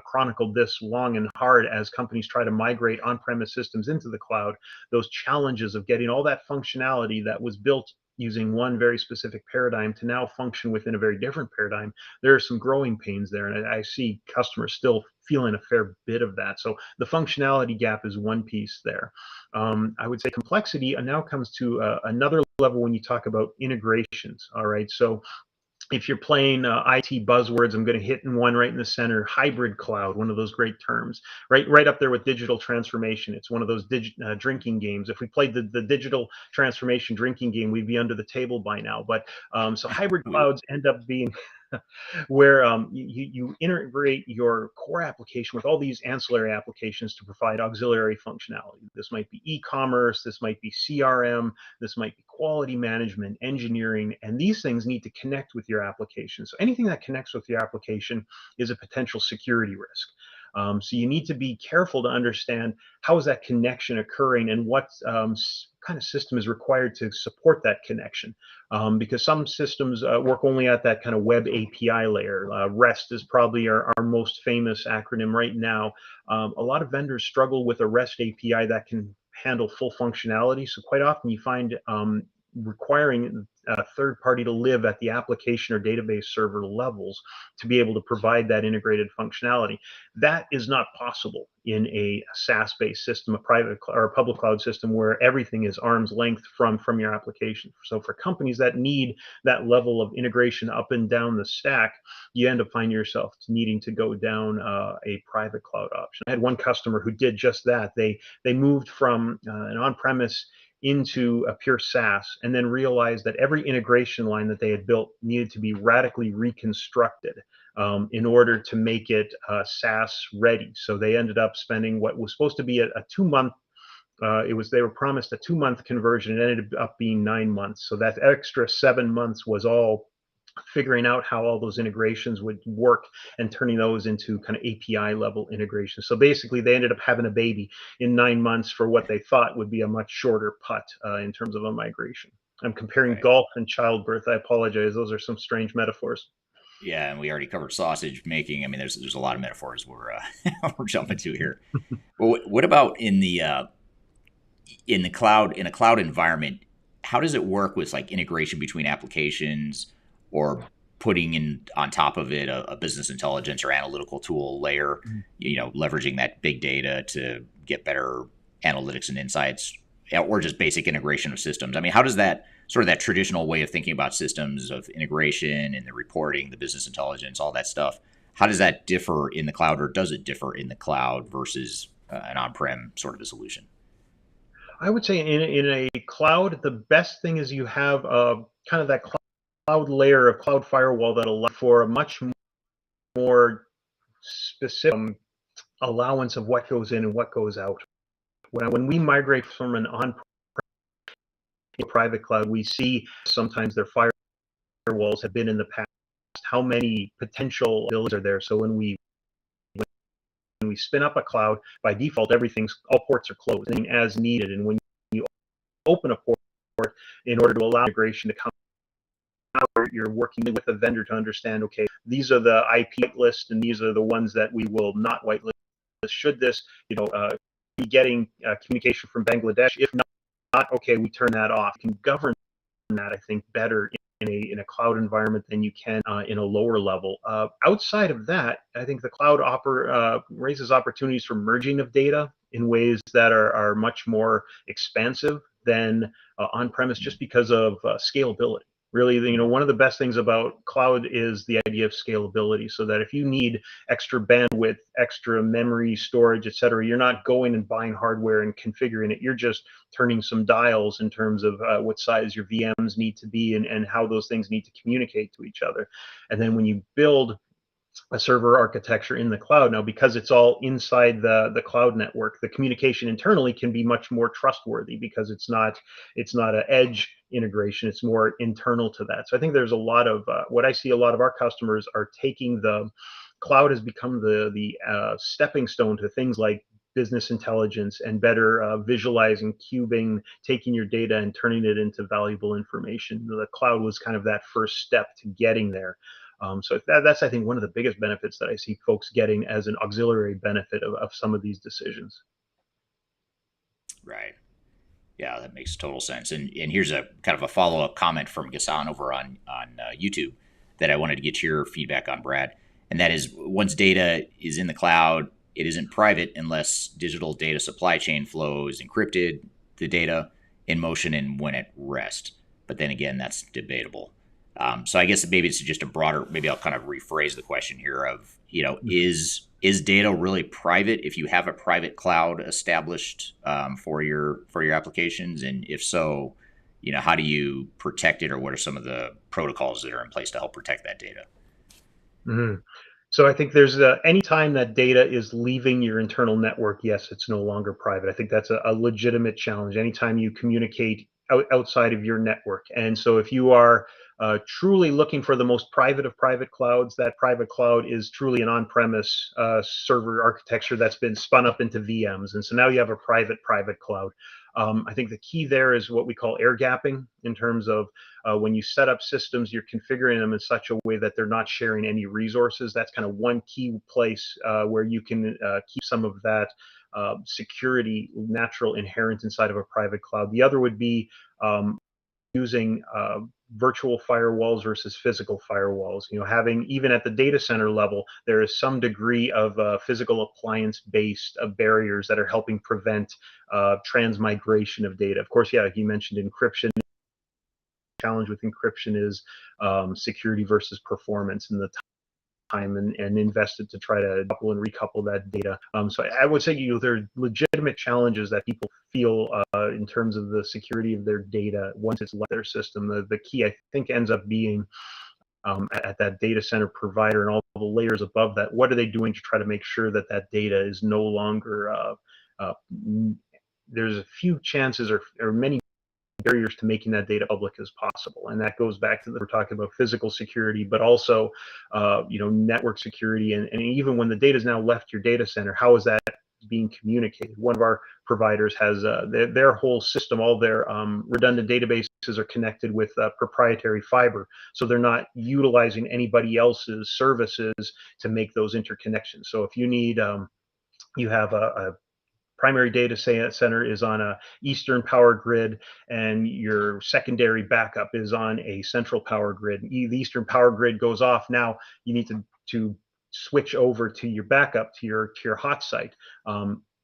chronicled this long and hard as companies try to migrate on-premise systems into the cloud. Those challenges of getting all that functionality that was built using one very specific paradigm to now function within a very different paradigm, there are some growing pains there, and I see customers still feeling a fair bit of that. So the functionality gap is one piece there. I would say complexity now comes to another level when you talk about integrations. All right, so if you're playing IT buzzwords, I'm going to hit in one right in the center. Hybrid cloud, one of those great terms, right up there with digital transformation. It's one of those drinking games. If we played the digital transformation drinking game, we'd be under the table by now. But so hybrid We clouds end up being where you integrate your core application with all these ancillary applications to provide auxiliary functionality. This might be e-commerce, this might be CRM, this might be quality management, engineering, and these things need to connect with your application. So anything that connects with your application is a potential security risk. So you need to be careful to understand how is that connection occurring and what kind of system is required to support that connection. Because some systems work only at that kind of web API layer. REST is probably our most famous acronym right now. A lot of vendors struggle with a REST API that can handle full functionality. So quite often you find requiring a third party to live at the application or database server levels to be able to provide that integrated functionality. That is not possible in a SaaS-based system, a private or a public cloud system where everything is arm's length from your application. So for companies that need that level of integration up and down the stack, you end up finding yourself needing to go down a private cloud option. I had one customer who did just that. They moved from an on-premise into a pure SaaS, and then realized that every integration line that they had built needed to be radically reconstructed in order to make it SaaS ready. So they ended up spending what was supposed to be a 2 month. They were promised a 2 month conversion. It ended up being 9 months. So that extra 7 months was all figuring out how all those integrations would work and turning those into kind of API level integration. So basically, they ended up having a baby in 9 months for what they thought would be a much shorter putt in terms of a migration. I'm comparing Right. golf and childbirth. I apologize. Those are some strange metaphors. Yeah, and we already covered sausage making. I mean, there's a lot of metaphors we're we're jumping to here. Well, what about in the cloud, in a cloud environment? How does it work with like integration between applications, or putting in on top of it a business intelligence or analytical tool layer? Leveraging that big data to get better analytics and insights, or just basic integration of systems. I mean, how does that sort of that traditional way of thinking about systems of integration and the reporting, the business intelligence, all that stuff? How does that differ in the cloud, or does it differ in the cloud versus an on-prem sort of a solution? I would say in a cloud, the best thing is you have kind of that cloud layer of cloud firewall that allows for a much more specific allowance of what goes in and what goes out. When we migrate from an on private cloud, we see sometimes their firewalls have been in the past. How many potential abilities are there? So when we spin up a cloud, by default, all ports are closed as needed. And when you open a port in order to allow migration to come, you're working with a vendor to understand, okay, these are the IP lists and these are the ones that we will not whitelist. Should this, be getting communication from Bangladesh? If not, okay, we turn that off. You can govern that, I think, better in a cloud environment than you can in a lower level. Outside of that, I think the cloud raises opportunities for merging of data in ways that are much more expansive than on-premise, just because of scalability. Really, one of the best things about cloud is the idea of scalability, so that if you need extra bandwidth, extra memory storage, et cetera, you're not going and buying hardware and configuring it. You're just turning some dials in terms of what size your VMs need to be and how those things need to communicate to each other. And then when you build a server architecture in the cloud now, because it's all inside the cloud network, the communication internally can be much more trustworthy, because it's not an edge integration, it's more internal to that. So I think there's a lot of what I see a lot of our customers are taking. The cloud has become the stepping stone to things like business intelligence and better visualizing, cubing, taking your data and turning it into valuable information. The cloud was kind of that first step to getting there. So that's, I think, one of the biggest benefits that I see folks getting as an auxiliary benefit of some of these decisions. Right. Yeah, that makes total sense. And here's a kind of a follow up comment from Gassan over on YouTube that I wanted to get your feedback on, Brad. And that is, once data is in the cloud, it isn't private unless digital data supply chain flow is encrypted, the data in motion and when at rest. But then again, that's debatable. So I guess maybe it's just a broader. Maybe I'll kind of rephrase the question here of, is data really private if you have a private cloud established for your applications, and if so, how do you protect it, or what are some of the protocols that are in place to help protect that data? Mm-hmm. So I think there's any time that data is leaving your internal network, yes, it's no longer private. I think that's a legitimate challenge. Anytime you communicate outside of your network. And so if you are truly looking for the most private of private clouds, that private cloud is truly an on-premise server architecture that's been spun up into VMs. And so now you have a private cloud. I think the key there is what we call air gapping, in terms of when you set up systems, you're configuring them in such a way that they're not sharing any resources. That's kind of one key place where you can keep some of that security natural inherent inside of a private cloud. The other would be using virtual firewalls versus physical firewalls. Having, even at the data center level, there is some degree of physical appliance-based barriers that are helping prevent transmigration of data. Of course, yeah, you mentioned encryption. Challenge with encryption is security versus performance, and the time and invested to try to couple and recouple that data. So I would say there are legitimate challenges that people feel in terms of the security of their data once it's left their system. The key, I think, ends up being at that data center provider and all the layers above that. What are they doing to try to make sure that that data is no longer there's a few chances or many barriers to making that data public as possible. And that goes back to we're talking about physical security, but also network security, and even when the data is now left your data center, how is that being communicated? One of our providers has their whole system, all their redundant databases are connected with proprietary fiber, so they're not utilizing anybody else's services to make those interconnections. So if you need you have a primary data center is on a eastern power grid, and your secondary backup is on a central power grid. The eastern power grid goes off. Now you need to switch over to your backup, to your hot site.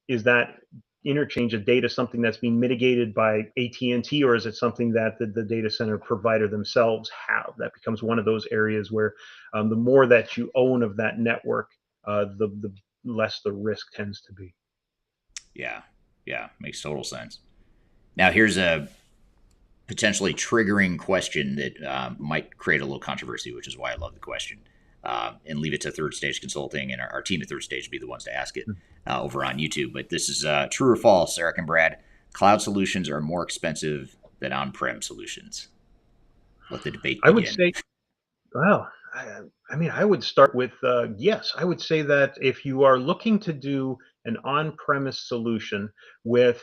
Is that interchange of data something that's being mitigated by AT&T, or is it something that the data center provider themselves have? That becomes one of those areas where the more that you own of that network, the less the risk tends to be. Yeah, yeah, makes total sense. Now here's a potentially triggering question that might create a little controversy, which is why I love the question. and leave it to Third Stage Consulting and our team at Third Stage to be the ones to ask it over on YouTube. But this is true or false, Eric and Brad. Cloud solutions are more expensive than on-prem solutions. Let the debate I would begin. say, well, I mean, I would start with yes. I would say that if you are looking to do an on-premise solution with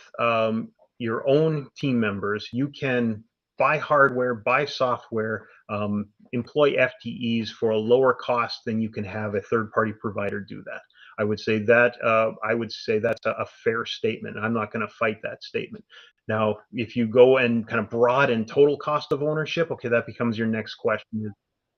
your own team members, you can buy hardware, buy software, employ FTEs for a lower cost than you can have a third-party provider do that. I would say that that's a fair statement. I'm not going to fight that statement. Now, if you go and kind of broaden total cost of ownership, okay, that becomes your next question.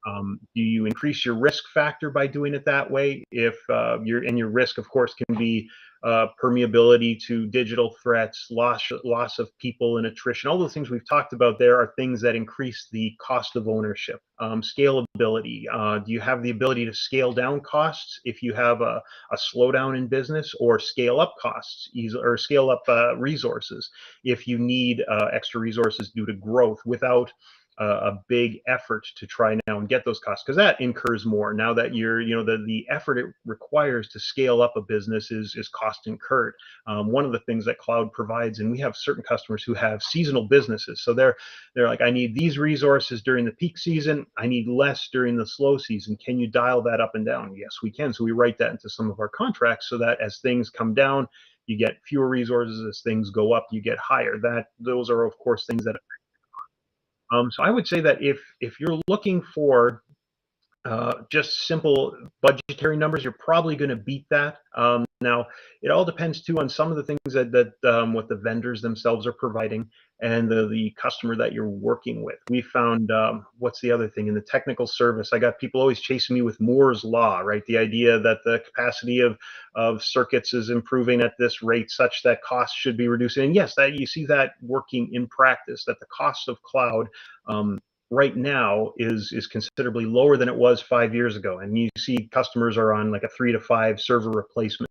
Do you increase your risk factor by doing it that way? If your risk, of course, can be permeability to digital threats, loss of people and attrition. All those things we've talked about there are things that increase the cost of ownership. Scalability. Do you have the ability to scale down costs if you have a slowdown in business, or scale up costs, or scale up resources if you need extra resources due to growth without a big effort to try now and get those costs, because that incurs more now that the effort it requires to scale up a business is cost incurred. One of the things that cloud provides, and we have certain customers who have seasonal businesses, so they're like, I need these resources during the peak season, I need less during the slow season. Can you dial that up and down? Yes, we can. So we write that into some of our contracts so that as things come down, you get fewer resources. As things go up, you get higher. Those are, of course, things that so I would say that if you're looking for just simple budgetary numbers, you're probably going to beat that. Now, it all depends too on some of the things that what the vendors themselves are providing and the customer that you're working with. We found what's the other thing in the technical service? I got people always chasing me with Moore's law, right? The idea that the capacity of circuits is improving at this rate such that costs should be reducing. And yes, that you see that working in practice. That the cost of cloud right now is considerably lower than it was 5 years ago. And you see customers are on like a 3 to 5 server replacement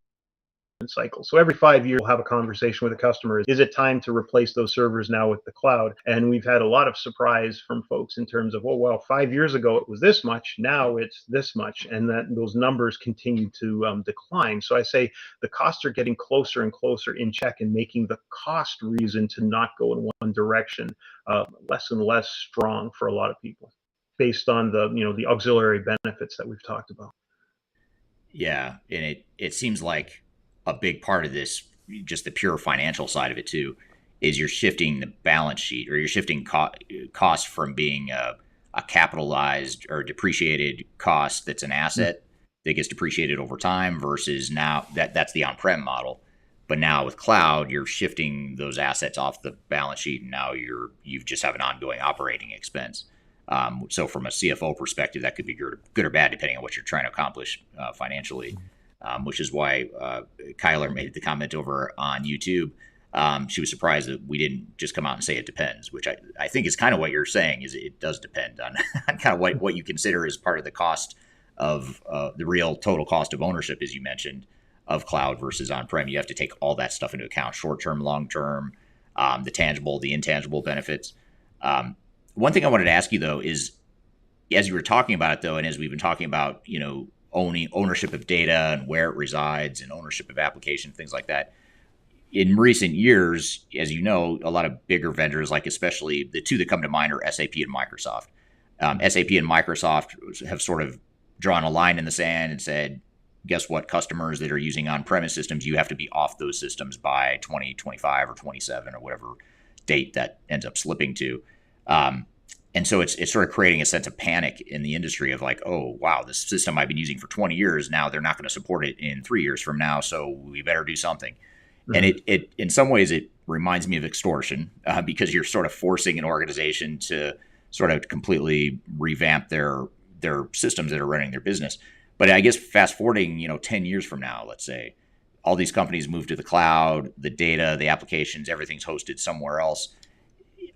cycle. So every 5 years, we'll have a conversation with a customer. Is it time to replace those servers now with the cloud? And we've had a lot of surprise from folks in terms of, oh, well, 5 years ago it was this much, now it's this much. And that those numbers continue to decline. So I say the costs are getting closer and closer in check, and making the cost reason to not go in one direction less and less strong for a lot of people, based on the auxiliary benefits that we've talked about. Yeah, and it seems like a big part of this, just the pure financial side of it too, is you're shifting the balance sheet, or you're shifting cost from being a capitalized or depreciated cost that's an asset that gets depreciated over time, versus now that's the on-prem model. But now with cloud, you're shifting those assets off the balance sheet, and now you just have an ongoing operating expense. So from a CFO perspective, that could be good or bad depending on what you're trying to accomplish financially. Which is why Kyler made the comment over on YouTube. She was surprised that we didn't just come out and say it depends, which I think is kind of what you're saying, is it does depend on, on kind of what you consider as part of the cost of the real total cost of ownership, as you mentioned, of cloud versus on-prem. You have to take all that stuff into account: short-term, long-term, the tangible, the intangible benefits. One thing I wanted to ask you though is, as you were talking about it though, and as we've been talking about, ownership of data and where it resides, and ownership of application, things like that. In recent years, as you know, a lot of bigger vendors, like especially the two that come to mind, are SAP and Microsoft. SAP and Microsoft have sort of drawn a line in the sand and said, guess what, customers that are using on-premise systems, you have to be off those systems by 2025 or 27 or whatever date that ends up slipping to. And so it's sort of creating a sense of panic in the industry of like, oh, wow, this system I've been using for 20 years, now they're not going to support it in 3 years from now, so we better do something. Mm-hmm. And it in some ways, it reminds me of extortion because you're sort of forcing an organization to sort of completely revamp their systems that are running their business. But I guess fast forwarding, 10 years from now, let's say, all these companies move to the cloud, the data, the applications, everything's hosted somewhere else.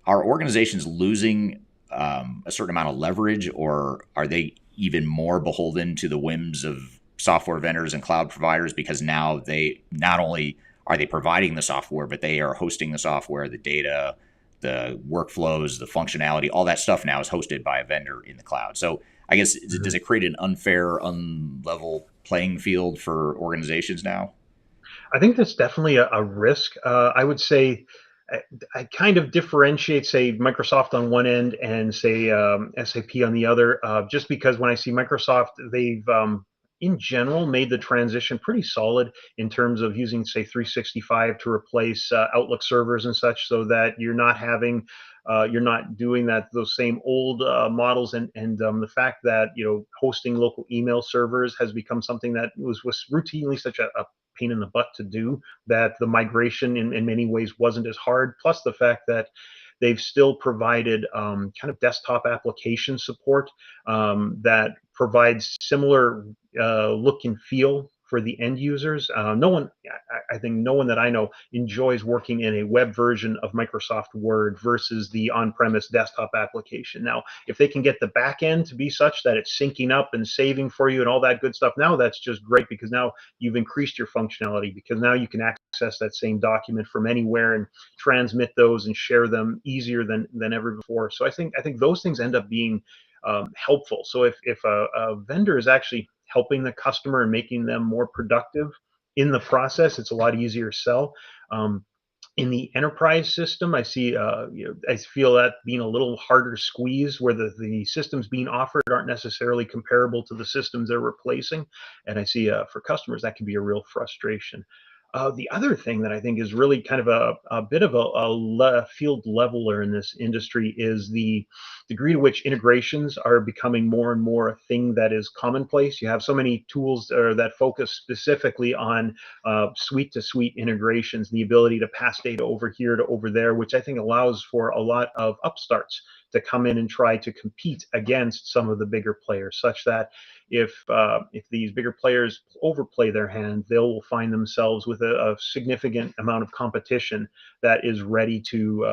Are organizations losing a certain amount of leverage, or are they even more beholden to the whims of software vendors and cloud providers, because now they not only are they providing the software, but they are hosting the software, the data, the workflows, the functionality, all that stuff now is hosted by a vendor in the cloud. So I guess, does Mhm. it create an unfair, unlevel playing field for organizations now? I think that's definitely a risk. I would say I, I kind of differentiate, say, Microsoft on one end and say SAP on the other, just because when I see Microsoft, they've in general made the transition pretty solid in terms of using, say, 365 to replace Outlook servers and such, so that you're not doing that those same old models, and the fact that hosting local email servers has become something that was routinely such a pain in the butt to do, that the migration in many ways wasn't as hard. Plus the fact that they've still provided kind of desktop application support that provides similar look and feel for the end users. No one, I think, no one that I know enjoys working in a web version of Microsoft Word versus the on-premise desktop application. Now, if they can get the back end to be such that it's syncing up and saving for you and all that good stuff, now that's just great, because now you've increased your functionality, because now you can access that same document from anywhere and transmit those and share them easier than ever before. So I think those things end up being helpful. So if a vendor is actually helping the customer and making them more productive in the process, it's a lot easier to sell. Um, in the enterprise system, I see, I feel that being a little harder to squeeze, where the systems being offered aren't necessarily comparable to the systems they're replacing. And I see, for customers, that can be a real frustration. The other thing that I think is really kind of a bit of a field leveler in this industry is the degree to which integrations are becoming more and more a thing that is commonplace. You have so many tools that focus specifically on suite to suite integrations, the ability to pass data over here to over there, which I think allows for a lot of upstarts to come in and try to compete against some of the bigger players, such that if these bigger players overplay their hand, they'll find themselves with a significant amount of competition that is ready to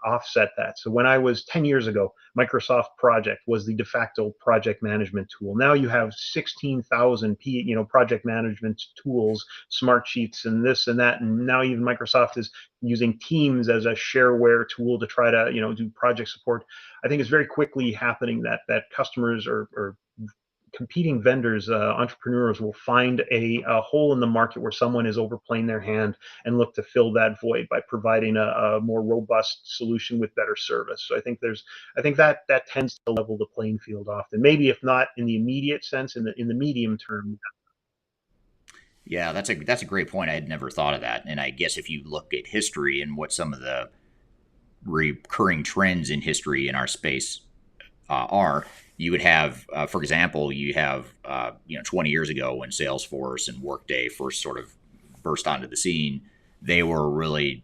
offset that. So when I was 10 years ago, Microsoft Project was the de facto project management tool. Now you have 16,000 project management tools, smart sheets, and this and that, and now even Microsoft is using Teams as a shareware tool to try to do project support. I think it's very quickly happening that customers or competing vendors, entrepreneurs will find a hole in the market where someone is overplaying their hand and look to fill that void by providing a more robust solution with better service. So I think that tends to level the playing field often. Maybe if not in the immediate sense, in the medium term. Yeah, that's a great point. I had never thought of that. And I guess if you look at history and what some of the recurring trends in history in our space are, you would have, for example, you have 20 years ago when Salesforce and Workday first sort of burst onto the scene, they were really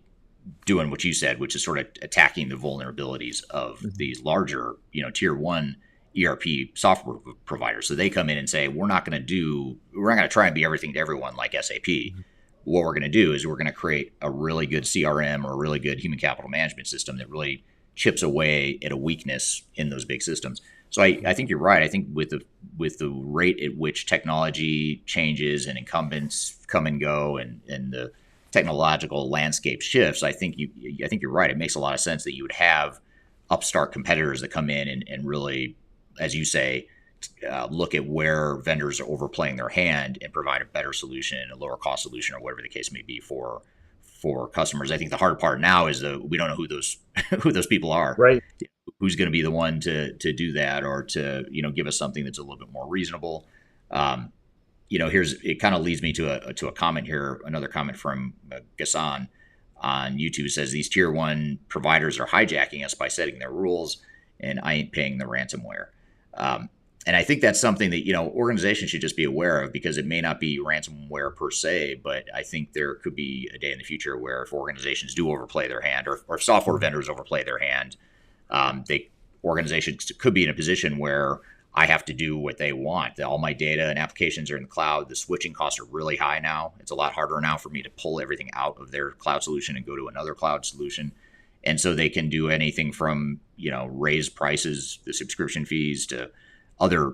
doing what you said, which is sort of attacking the vulnerabilities of Mhm. these larger, tier one ERP software providers. So they come in and say, we're not going to try and be everything to everyone like SAP. Mhm. What we're going to do is we're going to create a really good CRM or a really good human capital management system that really chips away at a weakness in those big systems. So I think you're right. I think with the rate at which technology changes and incumbents come and go, and the technological landscape shifts, I think you're right. It makes a lot of sense that you would have upstart competitors that come in and really, as you say, look at where vendors are overplaying their hand and provide a better solution, a lower cost solution, or whatever the case may be for customers. I think the hard part now is that we don't know who those who those people are. Right. Who's going to be the one to do that, or to give us something that's a little bit more reasonable. Um, here's it kind of leads me to a comment here. Another comment from Gassan on YouTube says these tier one providers are hijacking us by setting their rules, and I ain't paying the ransomware. Um, and I think that's something that organizations should just be aware of, because it may not be ransomware per se, but I think there could be a day in the future where if organizations do overplay their hand, or if software Mhm. vendors overplay their hand, they organizations could be in a position where I have to do what they want. All my data and applications are in the cloud. The switching costs are really high now. It's a lot harder now for me to pull everything out of their cloud solution and go to another cloud solution. And so they can do anything from raise prices, the subscription fees, to other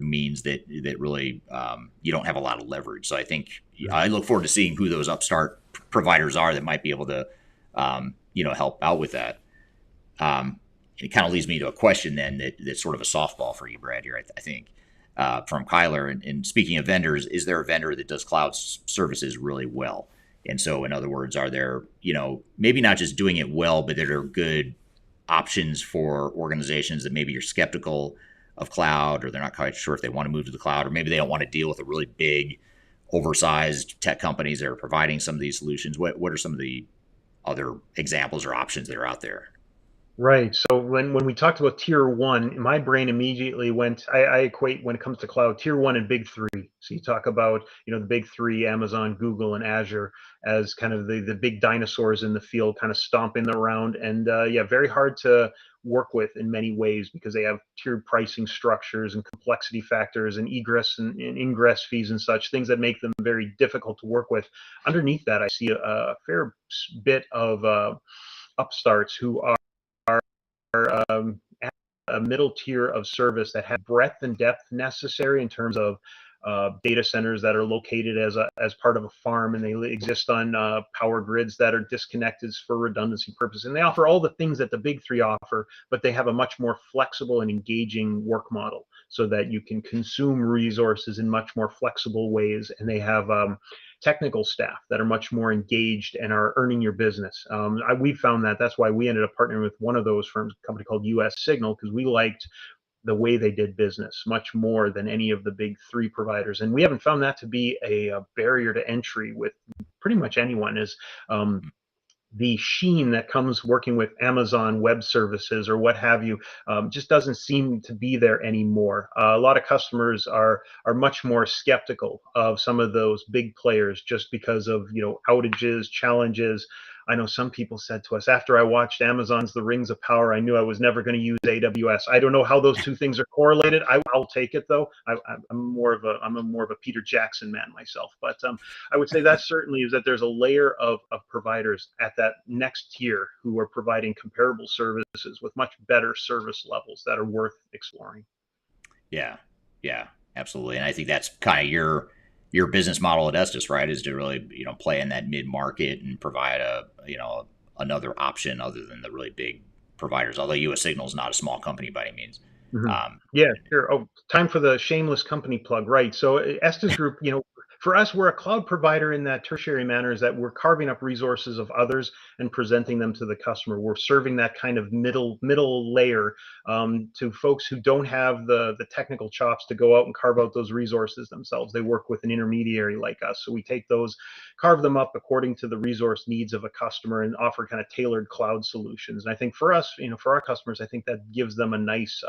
means that really you don't have a lot of leverage. So I think I look forward to seeing who those upstart providers are that might be able to help out with that. Um, it kind of leads me to a question then that's sort of a softball for you, Brad, here, I think, from Kyler. And speaking of vendors, is there a vendor that does cloud services really well? And so, in other words, are there, maybe not just doing it well, but that are good options for organizations that maybe you're skeptical of cloud, or they're not quite sure if they want to move to the cloud, or maybe they don't want to deal with a really big, oversized tech companies that are providing some of these solutions? What are some of the other examples or options that are out there? Right. So when we talked about tier one, my brain immediately went. I equate when it comes to cloud tier one and big three. So you talk about the big three, Amazon, Google, and Azure as kind of the big dinosaurs in the field, kind of stomping around, and yeah, very hard to work with in many ways because they have tiered pricing structures and complexity factors and egress and ingress fees and such things that make them very difficult to work with. Underneath that, I see a fair bit of upstarts who at a middle tier of service that have breadth and depth necessary in terms of data centers that are located as part of a farm, and they exist on power grids that are disconnected for redundancy purposes. And they offer all the things that the big three offer, but they have a much more flexible and engaging work model so that you can consume resources in much more flexible ways. And they have technical staff that are much more engaged and are earning your business. We found that's why we ended up partnering with one of those firms, a company called US Signal, because we liked the way they did business much more than any of the big three providers. And we haven't found that to be a barrier to entry with pretty much anyone. Is the sheen that comes working with Amazon Web Services or what have you just doesn't seem to be there anymore. A lot of customers are much more skeptical of some of those big players just because of outages, challenges. I know some people said to us after I watched Amazon's The Rings of Power, I knew I was never going to use AWS. I don't know how those two things are correlated. I'll take it though. I'm more of a Peter Jackson man myself, but I would say that certainly is that there's a layer of providers at that next tier who are providing comparable services with much better service levels that are worth exploring. Yeah, yeah, absolutely. And I think that's kind of your business model at Estes, right? Is to really play in that mid market and provide another option other than the really big providers. Although U.S. Signal is not a small company by any means. Mhm. Um, Yeah, sure. Oh, time for the shameless company plug, right? So Estes Group, for us, we're a cloud provider in that tertiary manner is that we're carving up resources of others and presenting them to the customer. We're serving that kind of middle layer to folks who don't have the technical chops to go out and carve out those resources themselves. They work with an intermediary like us. So we take those, carve them up according to the resource needs of a customer and offer kind of tailored cloud solutions. And I think for us, for our customers, I think that gives them a nice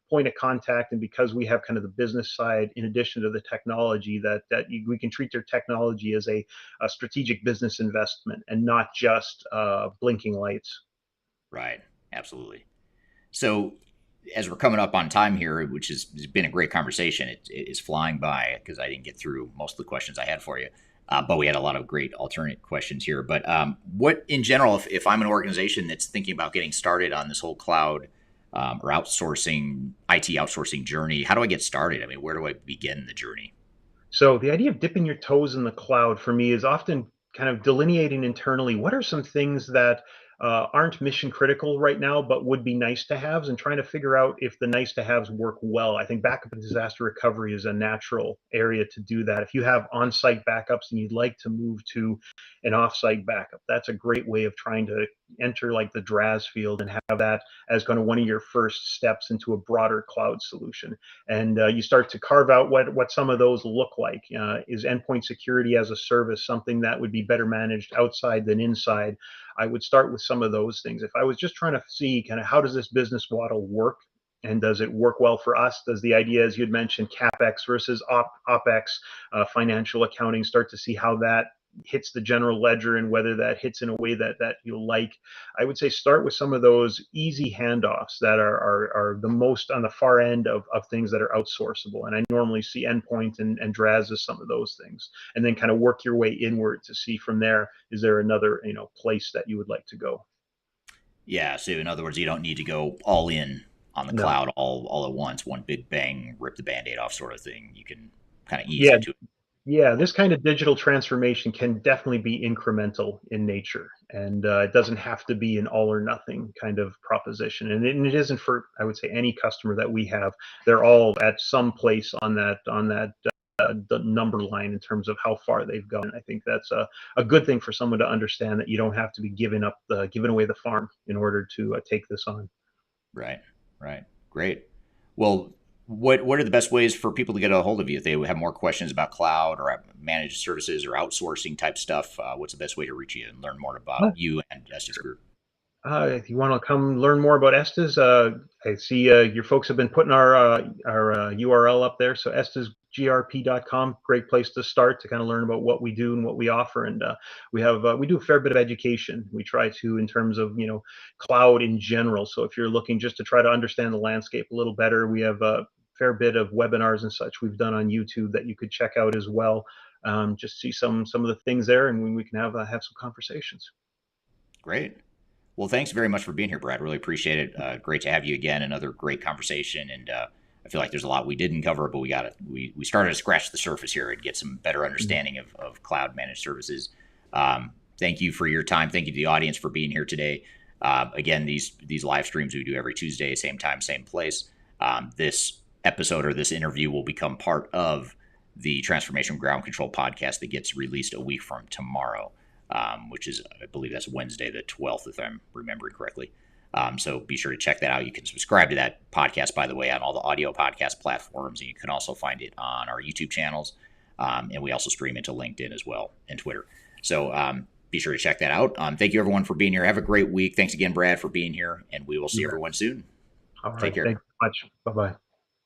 point of contact. And because we have kind of the business side in addition to the technology, we can treat their technology as a strategic business investment and not just blinking lights. right, absolutely. So as we're coming up on time here, which has been a great conversation, it is flying by because I didn't get through most of the questions I had for you. But we had a lot of great alternate questions here. But what, in general, if I'm an organization that's thinking about getting started on this whole cloud or outsourcing, IT outsourcing journey, how do I get started? I mean, where do I begin the journey? So the idea of dipping your toes in the cloud for me is often kind of delineating internally what are some things that aren't mission critical right now, but would be nice to haves, and trying to figure out if the nice to haves work well. I think backup and disaster recovery is a natural area to do that. If you have on site backups and you'd like to move to an off site backup, that's a great way of trying to enter like the DRAS field and have that as kind of one of your first steps into a broader cloud solution. And you start to carve out what some of those look like. Is endpoint security as a service something that would be better managed outside than inside? I would start with some of those things. If I was just trying to see kind of how does this business model work, and does it work well for us? Does the idea, as you'd mentioned, capex versus opex, financial accounting, start to see how that hits the general ledger and whether that hits in a way that you'll like. I would say start with some of those easy handoffs that are the most on the far end of things that are outsourceable. And I normally see endpoint and DRAS as some of those things. And then kind of work your way inward to see from there, is there another place that you would like to go? Yeah. So in other words, you don't need to go all in on the No. cloud all at once, one big bang, rip the band-aid off sort of thing. You can kind of ease Yeah, into it. Yeah, this kind of digital transformation can definitely be incremental in nature, and it doesn't have to be an all or nothing kind of proposition. And it isn't for, I would say, any customer that we have. They're all at some place on that the number line in terms of how far they've gone. I think that's a good thing for someone to understand, that you don't have to be giving away the farm in order to take this on. Right. Right. Great. Well, what are the best ways for people to get a hold of you if they have more questions about cloud or managed services or outsourcing type stuff? What's the best way to reach you and learn more about you and Estes Group? If you want to come learn more about Estes, I see your folks have been putting our URL up there. So estesgrp.com, great place to start to kind of learn about what we do and what we offer. And we do a fair bit of education. We try to, in terms of cloud in general. So if you're looking just to try to understand the landscape a little better, we have a fair bit of webinars and such we've done on YouTube that you could check out as well. Just see some of the things there, and we can have some conversations. Great. Well, thanks very much for being here, Brad. Really appreciate it. Great to have you again. Another great conversation, and I feel like there's a lot we didn't cover, but we got it. We started to scratch the surface here and get some better understanding of cloud managed services. Thank you for your time. Thank you to the audience for being here today. Again, these live streams we do every Tuesday, same time, same place. This episode or this interview will become part of the Transformation Ground Control podcast that gets released a week from tomorrow, which is, I believe that's Wednesday the 12th, if I'm remembering correctly. So be sure to check that out. You can subscribe to that podcast, by the way, on all the audio podcast platforms, and you can also find it on our YouTube channels. And we also stream into LinkedIn as well and Twitter. So be sure to check that out. Thank you, everyone, for being here. Have a great week. Thanks again, Brad, for being here, and we will see everyone soon. All Take right. care. Thanks so much. Bye bye.